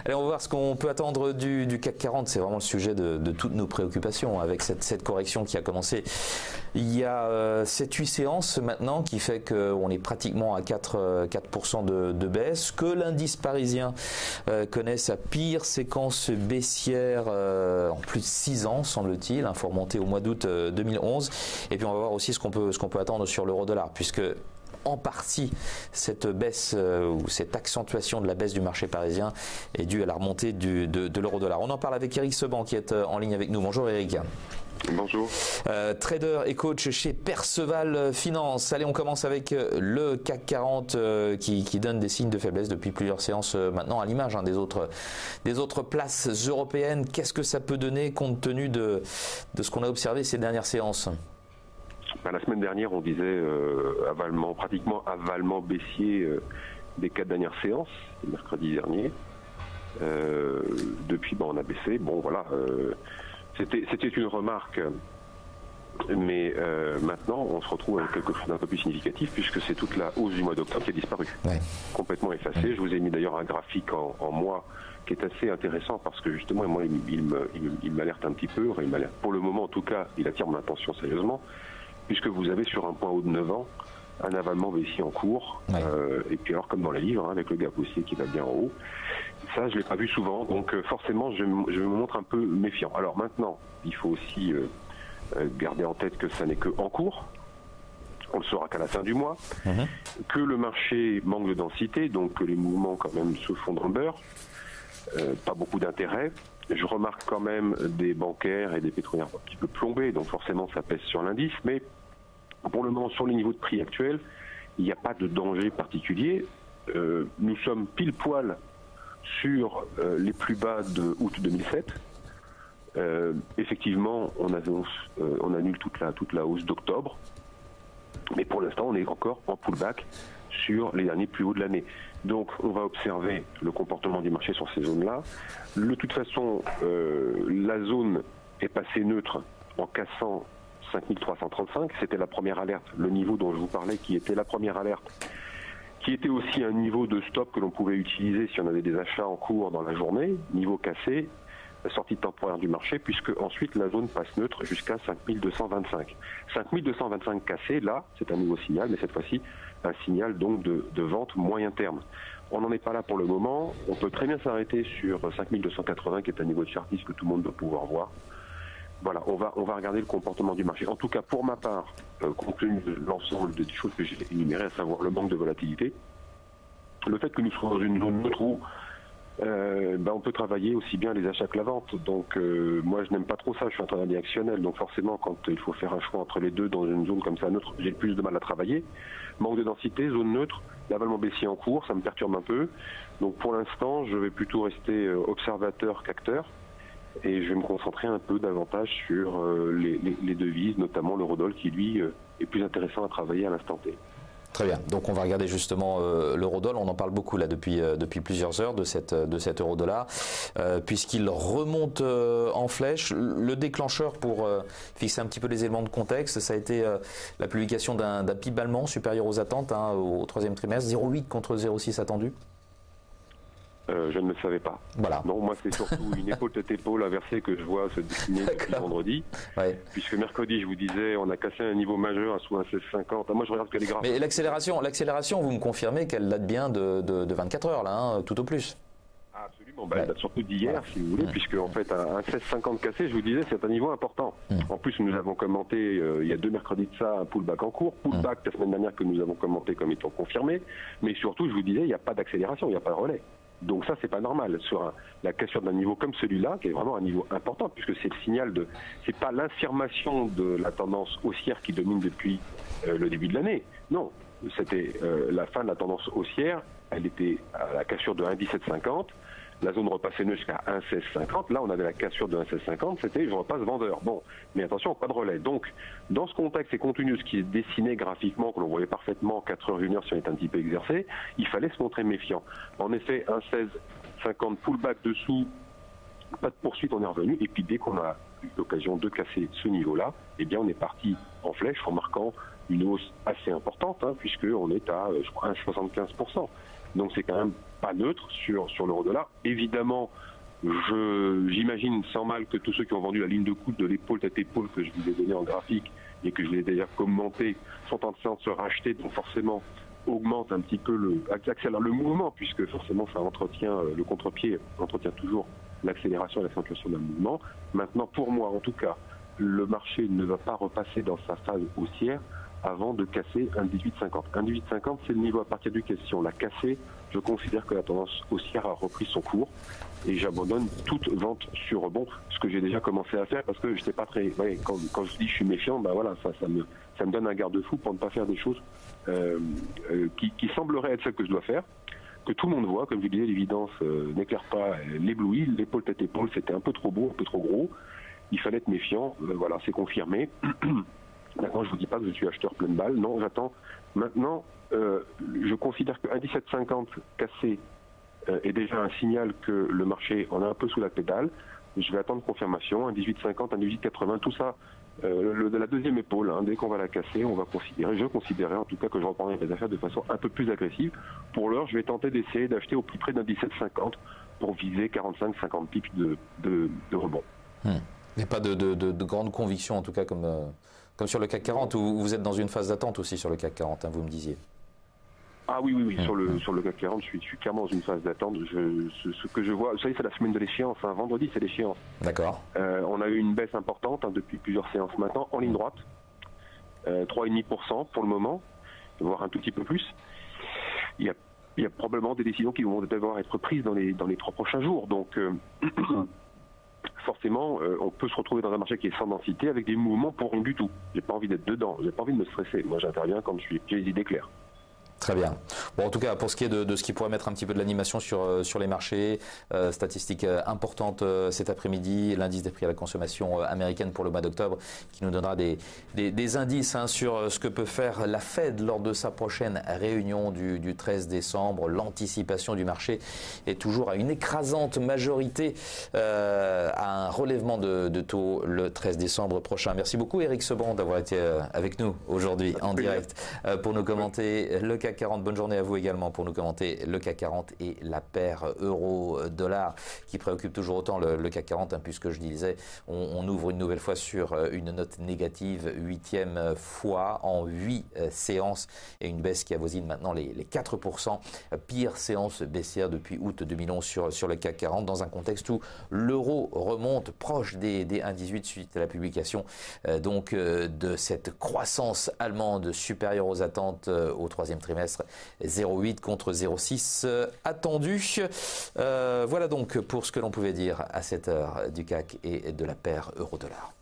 Allez, on va voir ce qu'on peut attendre du CAC 40. C'est vraiment le sujet de toutes nos préoccupations avec cette correction qui a commencé il y a 7-8 séances maintenant, qui fait qu'on est pratiquement à 4% de baisse, que l'indice parisien connaît sa pire séquence baissière en plus de 6 ans, semble-t-il. Il faut remonter au mois d'août 2011. Et puis on va voir aussi ce qu'on peut attendre sur l'euro-dollar, puisque en partie, cette baisse ou cette accentuation de la baisse du marché parisien est due à la remontée de l'euro-dollar. On en parle avec Eric Seban qui est en ligne avec nous. Bonjour Eric. Bonjour. Trader et coach chez Perceval Finance. Allez, on commence avec le CAC 40 qui donne des signes de faiblesse depuis plusieurs séances maintenant, à l'image des autres places européennes. Qu'est-ce que ça peut donner compte tenu de ce qu'on a observé ces dernières séances? La semaine dernière, on disait pratiquement avalement baissier des 4 dernières séances, mercredi dernier. Depuis, on a baissé. Bon, voilà. C'était une remarque, mais maintenant, on se retrouve avec quelque chose d'un peu plus significatif, puisque c'est toute la hausse du mois d'octobre qui a disparu, complètement effacée. Je vous ai mis d'ailleurs un graphique en mois qui est assez intéressant, parce que justement, moi, il m'alerte un petit peu. Pour le moment, en tout cas, il attire mon attention sérieusement, puisque vous avez sur un point haut de 9 ans un avalement baissier en cours, et puis alors comme dans les livres, avec le gap haussier qui va bien en haut. Ça, je ne l'ai pas vu souvent, donc forcément, je me montre un peu méfiant. Alors maintenant, il faut aussi garder en tête que ça n'est que en cours, on ne le saura qu'à la fin du mois, que le marché manque de densité, donc que les mouvements quand même se font dans le beurre, pas beaucoup d'intérêt. Je remarque quand même des bancaires et des pétroliers un petit peu plombés, donc forcément ça pèse sur l'indice, mais pour le moment, sur les niveaux de prix actuels, il n'y a pas de danger particulier. Nous sommes pile poil sur les plus bas de août 2007. Effectivement, on annule toute la hausse d'octobre, mais pour l'instant, on est encore en pullback sur les derniers plus hauts de l'année. Donc, on va observer le comportement du marché sur ces zones-là. De toute façon, la zone est passée neutre en cassant 5335. C'était la première alerte, le niveau dont je vous parlais, qui était la première alerte, qui était aussi un niveau de stop que l'on pouvait utiliser si on avait des achats en cours dans la journée, niveau cassé, sortie temporaire du marché, puisque ensuite la zone passe neutre jusqu'à 5225. 5225 cassé, là, c'est un nouveau signal, mais cette fois-ci, un signal donc de vente moyen terme. On n'en est pas là pour le moment. On peut très bien s'arrêter sur 5280, qui est un niveau de chartiste que tout le monde doit pouvoir voir. Voilà, on va regarder le comportement du marché. En tout cas, pour ma part, compte tenu de l'ensemble des choses que j'ai énumérées, à savoir le manque de volatilité, le fait que nous soyons dans une zone neutre où on peut travailler aussi bien les achats que la vente. Donc moi, je n'aime pas trop ça, je suis un travailleur actionnel. Donc forcément, quand il faut faire un choix entre les deux dans une zone comme ça neutre, j'ai le plus de mal à travailler. Manque de densité, zone neutre, l'avalement baissier en cours, ça me perturbe un peu. Donc pour l'instant, je vais plutôt rester observateur qu'acteur. Et je vais me concentrer un peu davantage sur les devises, notamment l'eurodoll, qui lui est plus intéressant à travailler à l'instant T. Très bien, donc on va regarder justement l'eurodoll, on en parle beaucoup là depuis plusieurs heures de cet euro-dollar, puisqu'il remonte en flèche. Le déclencheur pour fixer un petit peu les éléments de contexte, ça a été la publication d'un PIB allemand supérieur aux attentes au troisième trimestre, 0,8 contre 0,6 attendu. Je ne le savais pas. Voilà. Non, moi c'est surtout une épaule-tête-épaule inversée que je vois se dessiner depuis vendredi. Ouais. Puisque mercredi, je vous disais, on a cassé un niveau majeur à sous un 16,50. Moi je regarde que les graphes. Mais l'accélération, vous me confirmez qu'elle date bien de 24 heures, là, tout au plus. Absolument, elle date surtout d'hier, si vous voulez, puisque en fait un 16,50 cassé, je vous disais, c'est un niveau important. En plus, nous avons commenté il y a 2 mercredis de ça un pullback en cours, pullback la semaine dernière que nous avons commenté comme étant confirmé, mais surtout, je vous disais, il n'y a pas d'accélération, il n'y a pas de relais. Donc ça, c'est pas normal sur la cassure d'un niveau comme celui-là, qui est vraiment un niveau important, puisque c'est le signal c'est pas l'affirmation de la tendance haussière qui domine depuis le début de l'année. Non, c'était la fin de la tendance haussière. Elle était à la cassure de 1,1750. La zone repassait jusqu'à 1,1650. Là, on avait la cassure de 1,1650. C'était je repasse vendeur. Bon, mais attention, pas de relais. Donc, dans ce contexte et compte tenu de ce qui est dessiné graphiquement, que l'on voyait parfaitement 4 heures, 1 heure si on est un petit peu exercé, il fallait se montrer méfiant. En effet, 1,1650 pullback dessous, pas de poursuite, on est revenu. Et puis, dès qu'on a eu l'occasion de casser ce niveau-là, eh bien, on est parti en flèche, remarquant une hausse assez importante, puisqu'on est à, je crois, 1,75%. Donc c'est quand même pas neutre sur l'euro-dollar. Évidemment, j'imagine sans mal que tous ceux qui ont vendu la ligne de coût de l'épaule tête épaule que je vous ai donné en graphique et que je l'ai d'ailleurs commenté sont en train de se racheter, donc forcément augmente un petit peu accélère le mouvement, puisque forcément ça entretient le contre-pied, entretient toujours l'accélération et l'accentuation d'un mouvement. Maintenant, pour moi en tout cas, le marché ne va pas repasser dans sa phase haussière avant de casser un 18,50. Un 18,50, c'est le niveau à partir duquel si on l'a cassé, je considère que la tendance haussière a repris son cours et j'abandonne toute vente sur rebond, ce que j'ai déjà commencé à faire parce que je n'étais pas très... Ouais, quand je dis je suis méfiant, ben voilà, ça me donne un garde-fou pour ne pas faire des choses qui sembleraient être celles que je dois faire, que tout le monde voit, comme je disais, l'évidence n'éclaire pas l'éblouit, l'épaule tête épaule, c'était un peu trop beau, un peu trop gros, il fallait être méfiant, voilà, c'est confirmé. Maintenant, je ne vous dis pas que je suis acheteur pleine balle. Non, j'attends. Maintenant, je considère qu'un 17,50 cassé est déjà un signal que le marché en a un peu sous la pédale. Je vais attendre confirmation. Un 18,50, un 18,80, tout ça, de la deuxième épaule, dès qu'on va la casser, on va considérer, je considérerais en tout cas que je reprendrai les affaires de façon un peu plus agressive. Pour l'heure, je vais tenter d'essayer d'acheter au plus près d'un 17,50 pour viser 45-50 pips de rebond. Il n'y a pas de grande conviction, en tout cas, comme sur le CAC 40, où vous êtes dans une phase d'attente aussi sur le CAC 40, vous me disiez. Ah oui. Sur le CAC 40, je suis clairement dans une phase d'attente. Ce que je vois, vous savez, c'est la semaine de l'échéance. Vendredi, c'est l'échéance. D'accord. On a eu une baisse importante depuis plusieurs séances maintenant, en ligne droite. 3,5% pour le moment, voire un tout petit peu plus. Il y a probablement des décisions qui vont devoir être prises dans les 3 prochains jours. Donc... forcément, on peut se retrouver dans un marché qui est sans densité avec des mouvements pour rien du tout. J'ai pas envie d'être dedans, j'ai pas envie de me stresser. Moi, j'interviens quand j'ai les idées claires. Très bien. Bon, en tout cas, pour ce qui est de ce qui pourrait mettre un petit peu de l'animation sur les marchés, statistiques importantes cet après-midi, l'indice des prix à la consommation américaine pour le mois d'octobre, qui nous donnera des indices sur ce que peut faire la Fed lors de sa prochaine réunion du 13 décembre. L'anticipation du marché est toujours à une écrasante majorité à un relèvement de taux le 13 décembre prochain. Merci beaucoup Éric Sebond d'avoir été avec nous aujourd'hui en direct pour nous commenter le CAC 40. Bonne journée à vous également pour nous commenter le CAC 40 et la paire euro-dollar qui préoccupe toujours autant le CAC 40, puisque je disais, on ouvre une nouvelle fois sur une note négative, 8e fois en 8 séances et une baisse qui avoisine maintenant les 4%. Pire séance baissière depuis août 2011 sur le CAC 40 dans un contexte où l'euro remonte proche des 1,18 suite à la publication de cette croissance allemande supérieure aux attentes au 3e trimestre. 0,8 contre 0,6 attendu. Voilà donc pour ce que l'on pouvait dire à cette heure du CAC et de la paire euro-dollar.